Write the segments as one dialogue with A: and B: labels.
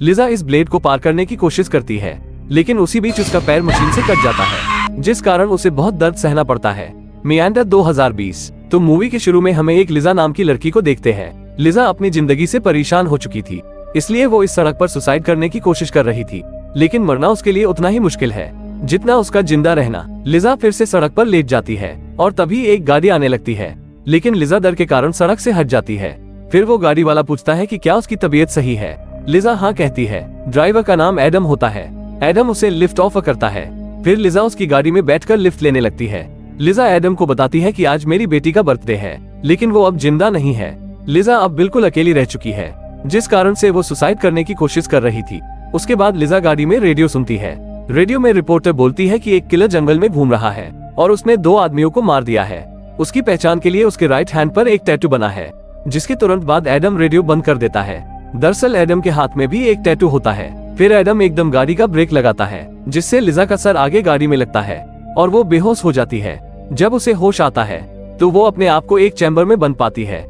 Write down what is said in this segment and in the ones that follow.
A: लिजा इस ब्लेड को पार करने की कोशिश करती है, लेकिन उसी बीच उसका पैर मशीन से कट जाता है, जिस कारण उसे बहुत दर्द सहना पड़ता है। मियांडर 2020। तो मूवी के शुरू में हमें एक लिजा नाम की लड़की को देखते हैं। लिजा अपनी जिंदगी से परेशान हो चुकी थी, इसलिए वो इस सड़क पर सुसाइड करने की कोशिश कर रही थी, लेकिन मरना उसके लिए उतना ही मुश्किल है जितना उसका जिंदा रहना। लिजा फिर से सड़क पर लेट जाती है और तभी एक गाड़ी आने लगती है, लेकिन लिजा डर के कारण सड़क से हट जाती है। फिर वो गाड़ी वाला पूछता है कि क्या उसकी तबीयत सही है। लिजा हाँ कहती है। ड्राइवर का नाम एडम होता है। एडम उसे लिफ्ट ऑफर करता है। फिर लिजा उसकी गाड़ी में बैठकर लिफ्ट लेने लगती है। लिजा एडम को बताती है कि आज मेरी बेटी का बर्थडे है, लेकिन वो अब जिंदा नहीं है। लिजा अब बिल्कुल अकेली रह चुकी है, जिस कारण से वो सुसाइड करने की कोशिश कर रही थी। उसके बाद लिजा गाड़ी में रेडियो सुनती है। रेडियो में रिपोर्टर बोलती है कि एक किलर जंगल में घूम रहा है और उसने 2 आदमियों को मार दिया है। उसकी पहचान के लिए उसके राइट हैंड पर एक टैटू बना है, जिसके तुरंत बाद एडम रेडियो बंद कर देता है। दरअसल एडम के हाथ में भी एक टैटू होता है। फिर एडम एकदम गाड़ी का ब्रेक लगाता है, जिससे लिजा का सर आगे गाड़ी में लगता है और वो बेहोश हो जाती है। जब उसे होश आता है तो वो अपने आप को एक चैम्बर में बंद पाती है।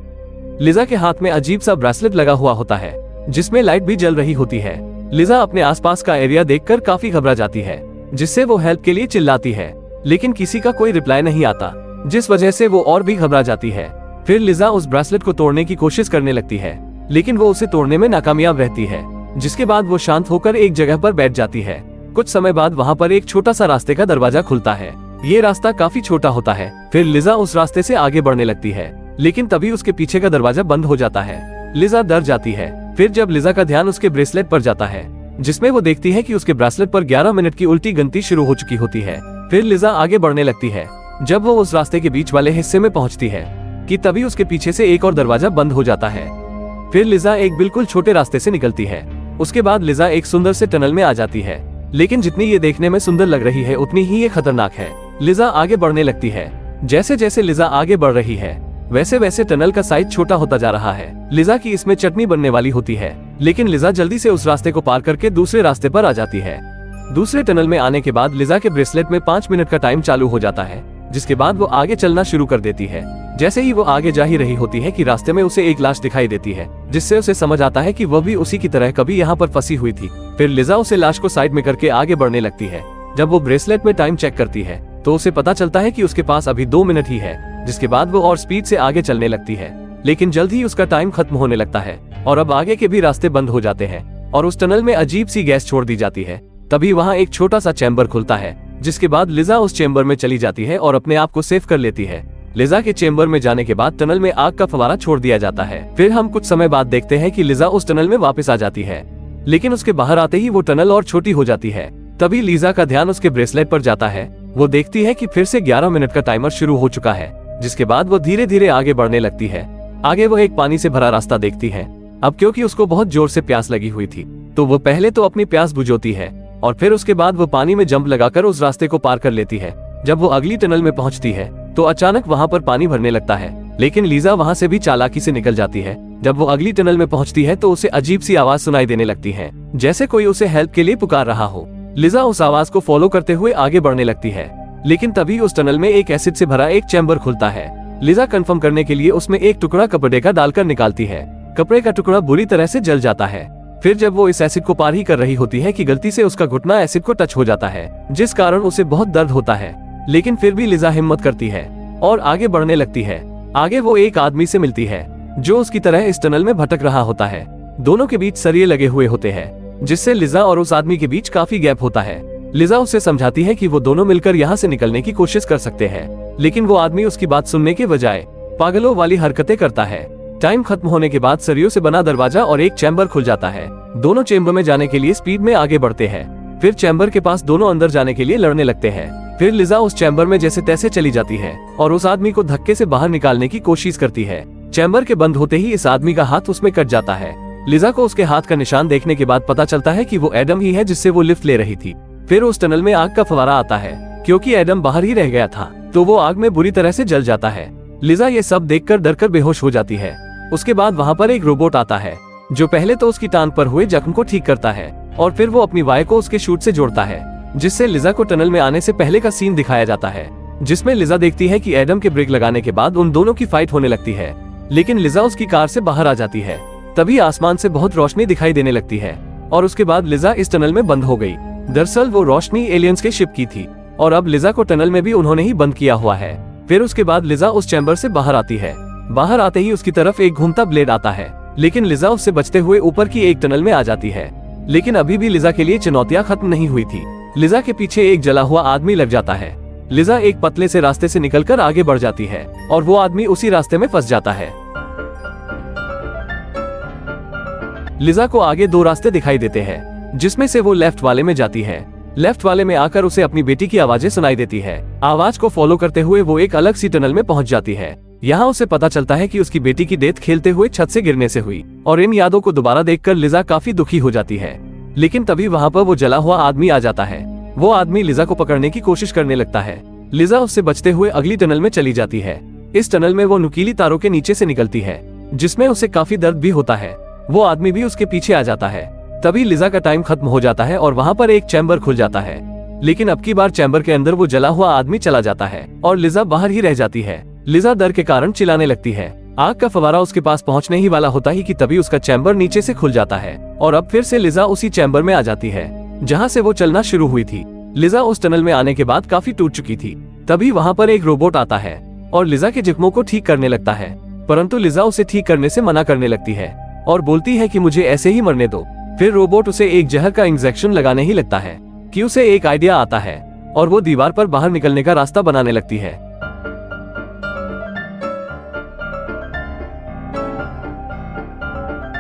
A: लिजा के हाथ में अजीब सा ब्रेसलेट लगा हुआ होता है, जिसमें लाइट भी जल रही होती है। लिजा अपने आसपास का एरिया देखकर काफी घबरा जाती है, जिससे वो हेल्प के लिए चिल्लाती है, लेकिन किसी का कोई रिप्लाई नहीं आता, जिस वजह से वो और भी घबरा जाती है। फिर लिजा उस ब्रेसलेट को तोड़ने की कोशिश करने लगती है, लेकिन वो उसे तोड़ने में नाकामयाब रहती है, जिसके बाद वो शांत होकर एक जगह पर बैठ जाती है। कुछ समय बाद वहाँ पर एक छोटा सा रास्ते का दरवाजा खुलता है। ये रास्ता काफी छोटा होता है। फिर लिजा उस रास्ते से आगे बढ़ने लगती है, लेकिन तभी उसके पीछे का दरवाजा बंद हो जाता है। लिजा डर जाती है। फिर जब लिजा का ध्यान उसके ब्रेसलेट पर जाता है, जिसमें वो देखती है कि उसके ब्रेसलेट पर 11 मिनट की उल्टी गिनती शुरू हो चुकी होती है। फिर लिजा आगे बढ़ने लगती है। जब वो उस रास्ते के बीच वाले हिस्से में पहुंचती है कि तभी उसके पीछे से एक और दरवाजा बंद हो जाता है। फिर लिजा एक बिल्कुल छोटे रास्ते से निकलती है। उसके बाद लिजा एक सुंदर से टनल में आ जाती है, लेकिन जितनी ये देखने में सुंदर लग रही है उतनी ही ये खतरनाक है। लिजा आगे बढ़ने लगती है। जैसे जैसे लिजा आगे बढ़ रही है, वैसे वैसे टनल का साइज छोटा होता जा रहा है। लिजा की इसमें चटनी बनने वाली होती है, लेकिन लिजा जल्दी से उस रास्ते को पार करके दूसरे रास्ते पर आ जाती है। दूसरे टनल में आने के बाद लिजा के ब्रेसलेट में 5 मिनट का टाइम चालू हो जाता है, जिसके बाद वो आगे चलना शुरू कर देती है। जैसे ही वो आगे जा ही रही होती है कि रास्ते में उसे एक लाश दिखाई देती है, जिससे उसे समझ आता है कि वह भी उसी की तरह कभी यहाँ पर फंसी हुई थी। फिर लिजा उसे लाश को साइड में करके आगे बढ़ने लगती है। जब वो ब्रेसलेट में टाइम चेक करती है तो उसे पता चलता है कि उसके पास अभी 2 मिनट ही है, जिसके बाद वो और स्पीड से आगे चलने लगती है। लेकिन जल्द ही उसका टाइम खत्म होने लगता है और अब आगे के भी रास्ते बंद हो जाते हैं और उस टनल में अजीब सी गैस छोड़ दी जाती है। तभी वहाँ एक छोटा सा चैम्बर खुलता है, जिसके बाद लिजा उस चैम्बर में चली जाती है और अपने आप को सेव कर लेती है। लिजा के चैम्बर में जाने के बाद टनल में आग का फव्वारा छोड़ दिया जाता है। फिर हम कुछ समय बाद देखते हैं कि लिजा उस टनल में वापस आ जाती है, लेकिन उसके बाहर आते ही वो टनल और छोटी हो जाती है। तभी लिजा का ध्यान उसके ब्रेसलेट पर जाता है। वो देखती है कि फिर से 11 मिनट का टाइमर शुरू हो चुका है, जिसके बाद वो धीरे धीरे आगे बढ़ने लगती है। आगे वो एक पानी से भरा रास्ता देखती है। अब क्योंकि उसको बहुत जोर से प्यास लगी हुई थी, तो वो पहले तो अपनी प्यास बुझाती है और फिर उसके बाद वो पानी में जंप लगाकर उस रास्ते को पार कर लेती है। जब वो अगली टनल में पहुंचती है तो अचानक वहां पर पानी भरने लगता है, लेकिन लिजा वहां से भी चालाकी से निकल जाती है। जब वो अगली टनल में पहुंचती है तो उसे अजीब सी आवाज सुनाई देने लगती है, जैसे कोई उसे हेल्प के लिए पुकार रहा हो। लिजा उस आवाज को फॉलो करते हुए आगे बढ़ने लगती है, लेकिन तभी उस टनल में एक एसिड से भरा एक चैम्बर खुलता है। लिजा कंफर्म करने के लिए उसमें एक टुकड़ा कपड़े का डालकर निकालती है। कपड़े का टुकड़ा बुरी तरह से जल जाता है। फिर जब वो इस एसिड को पार ही कर रही होती है कि गलती से उसका घुटना एसिड को टच हो जाता है, जिस कारण उसे बहुत दर्द होता है, लेकिन फिर भी लिजा हिम्मत करती है और आगे बढ़ने लगती है। आगे वो एक आदमी से मिलती है जो उसकी तरह इस टनल में भटक रहा होता है। दोनों के बीच सरिये लगे हुए होते हैं, जिससे लिजा और उस आदमी के बीच काफी गैप होता है। लिजा उसे समझाती है कि वो दोनों मिलकर यहाँ से निकलने की कोशिश कर सकते हैं, लेकिन वो आदमी उसकी बात सुनने के बजाय पागलों वाली हरकतें करता है। टाइम खत्म होने के बाद सरियों से बना दरवाजा और एक चैम्बर खुल जाता है। दोनों चैम्बर में जाने के लिए स्पीड में आगे बढ़ते हैं। फिर चैम्बर के पास दोनों अंदर जाने के लिए लड़ने लगते हैं। फिर लिजा उस चैम्बर में जैसे तैसे चली जाती है और उस आदमी को धक्के से बाहर निकालने की कोशिश करती है। चैम्बर के बंद होते ही इस आदमी का हाथ उसमें कट जाता है। लिजा को उसके हाथ का निशान देखने के बाद पता चलता है कि वो एडम ही है जिससे वो लिफ्ट ले रही थी। फिर उस टनल में आग का फव्वारा आता है। क्योंकि एडम बाहर ही रह गया था तो वो आग में बुरी तरह से जल जाता है। लिजा ये सब देखकर डरकर बेहोश हो जाती है। उसके बाद वहाँ पर एक रोबोट आता है जो पहले तो उसकी टांग पर हुए जख्म को ठीक करता है और फिर वो अपनी वाय को उसके शूट से जोड़ता है, जिससे लिजा को टनल में आने से पहले का सीन दिखाया जाता है, जिसमें लिजा देखती है कि एडम के ब्रेक लगाने के बाद उन दोनों की फाइट होने लगती है, लेकिन लिजा उसकी कार से बाहर आ जाती है। तभी आसमान से बहुत रोशनी दिखाई देने लगती है। और उसके बाद लिजा इस टनल में बंद हो गई। दरअसल वो रोशनी एलियंस के शिप की थी और अब लिजा को टनल में भी उन्होंने ही बंद किया हुआ है। फिर उसके बाद लिजा उस चैम्बर से बाहर आती है। बाहर आते ही उसकी तरफ एक घूमता ब्लेड आता है, लेकिन लिजा उससे बचते हुए ऊपर की एक टनल में आ जाती है। लेकिन अभी भी लिजा के लिए चुनौतियां खत्म नहीं हुई थी। लिजा के पीछे एक जला हुआ आदमी लग जाता है। लिजा एक पतले से रास्ते से निकलकर आगे बढ़ जाती है और वो आदमी उसी रास्ते में फंस जाता है। लिजा को आगे दो रास्ते दिखाई देते हैं, जिसमें से वो लेफ्ट वाले में जाती है। लेफ्ट वाले में आकर उसे अपनी बेटी की आवाजें सुनाई देती है। आवाज को फॉलो करते हुए वो एक अलग सी टनल में पहुंच जाती है। यहाँ उसे पता चलता है कि उसकी बेटी की डेथ खेलते हुए छत से गिरने से हुई और इन यादों को दोबारा देखकर लिजा काफी दुखी हो जाती है। लेकिन तभी वहाँ पर वो जला हुआ आदमी आ जाता है। वो आदमी लिजा को पकड़ने की कोशिश करने लगता है। लिजा उससे बचते हुए अगली टनल में चली जाती है। इस टनल में वो नुकीली तारों के नीचे से निकलती है, जिसमें उसे काफी दर्द भी होता है। वो आदमी भी उसके पीछे आ जाता है। तभी लिजा का टाइम खत्म हो जाता है और वहाँ पर एक चैम्बर खुल जाता है। लेकिन अब की बार चैम्बर के अंदर वो जला हुआ आदमी चला जाता है और लिजा बाहर ही रह जाती है। लिजा डर के कारण चिल्लाने लगती है। आग का फवारा उसके पास पहुंचने ही वाला होता ही कि तभी उसका चैम्बर नीचे से खुल जाता है और अब फिर से लिजा उसी चैम्बर में आ जाती है जहाँ से वो चलना शुरू हुई थी। लिजा उस टनल में आने के बाद काफी टूट चुकी थी। तभी वहाँ पर एक रोबोट आता है और लिजा के जख्मों को ठीक करने लगता है, परंतु लिजा उसे ठीक करने से मना करने लगती है और बोलती है कि मुझे ऐसे ही मरने दो। फिर रोबोट उसे एक जहर का इंजेक्शन लगाने ही लगता है कि उसे एक आइडिया आता है और वो दीवार पर बाहर निकलने का रास्ता बनाने लगती है।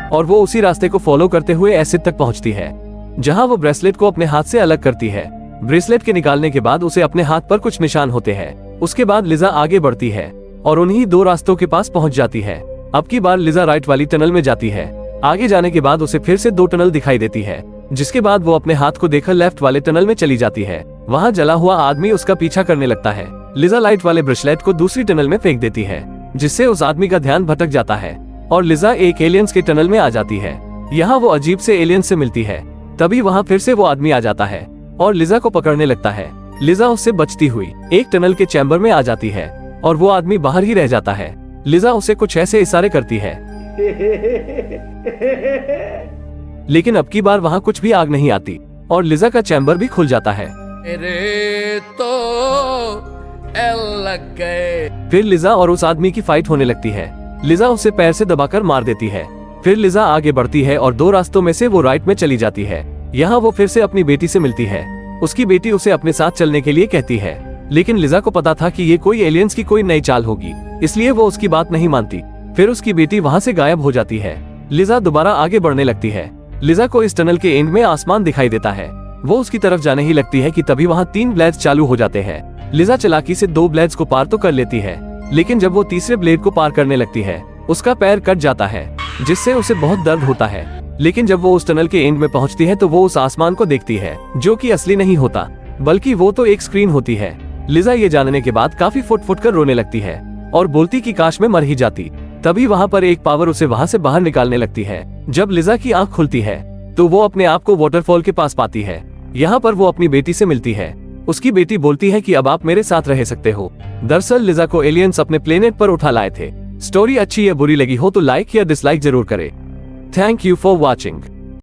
A: और वो उसी रास्ते को फॉलो करते हुए एसिड तक पहुंचती है, जहां वो ब्रेसलेट को अपने हाथ से अलग करती है। ब्रेसलेट के निकालने के बाद उसे अपने हाथ पर कुछ निशान होते हैं। उसके बाद लिजा आगे बढ़ती है और उन्हीं दो रास्तों के पास पहुंच जाती है। अब की बार लिजा राइट वाली टनल में जाती है। आगे जाने के बाद उसे फिर से दो टनल दिखाई देती है, जिसके बाद वो अपने हाथ को देखकर लेफ्ट वाले टनल में चली जाती है। वहाँ जला हुआ आदमी उसका पीछा करने लगता है। लिजा लाइट वाले ब्रेसलेट को दूसरी टनल में फेंक देती है, जिससे उस आदमी का ध्यान भटक जाता है और लिजा एक एलियंस के टनल में आ जाती है। यहाँ वो अजीब से एलियंस से मिलती है। तभी वहाँ फिर से वो आदमी आ जाता है और लिजा को पकड़ने लगता है। लिजा उससे बचती हुई एक टनल के चैम्बर में आ जाती है और वो आदमी बाहर ही रह जाता है। लिजा उसे कुछ ऐसे इशारे करती है, लेकिन अब की बार वहाँ कुछ भी आग नहीं आती और लिजा का चैम्बर भी खुल जाता है। फिर लिजा और उस आदमी की फाइट होने लगती है। लिजा उसे पैर से दबाकर मार देती है। फिर लिजा आगे बढ़ती है और दो रास्तों में से वो राइट में चली जाती है। यहाँ वो फिर से अपनी बेटी से मिलती है। उसकी बेटी उसे अपने साथ चलने के लिए कहती है, लेकिन लिजा को पता था कि ये कोई एलियंस की कोई नई चाल होगी, इसलिए वो उसकी बात नहीं मानती। फिर उसकी बेटी वहाँ से गायब हो जाती है। लिजा दोबारा आगे बढ़ने लगती है। लिजा को इस टनल के एंड में आसमान दिखाई देता है। वो उसकी तरफ जाने ही लगती है कि तभी वहाँ 3 ब्लेड्स चालू हो जाते हैं। लिजा चालाकी से 2 ब्लेड्स को पार तो कर लेती है, लेकिन जब वो तीसरे ब्लेड को पार करने लगती है, उसका पैर कट जाता है, जिससे उसे बहुत दर्द होता है। लेकिन जब वो उस टनल के एंड में पहुंचती है तो वो उस आसमान को देखती है, जो कि असली नहीं होता, बल्कि वो तो एक स्क्रीन होती है। लिजा ये जानने के बाद काफी फुट फुट कर रोने लगती है और बोलती कि काश मैं मर ही जाती। तभी वहाँ पर एक पावर उसे वहाँ से बाहर निकालने लगती है। जब लिजा की आंख खुलती है तो वो अपने आप को वाटरफॉल के पास पाती है। यहाँ पर वो अपनी बेटी से मिलती है। उसकी बेटी बोलती है कि अब आप मेरे साथ रह सकते हो। दरअसल लिजा को एलियंस अपने प्लेनेट पर उठा लाए थे। स्टोरी अच्छी या बुरी लगी हो तो लाइक या डिसलाइक जरूर करें। Thank you for watching.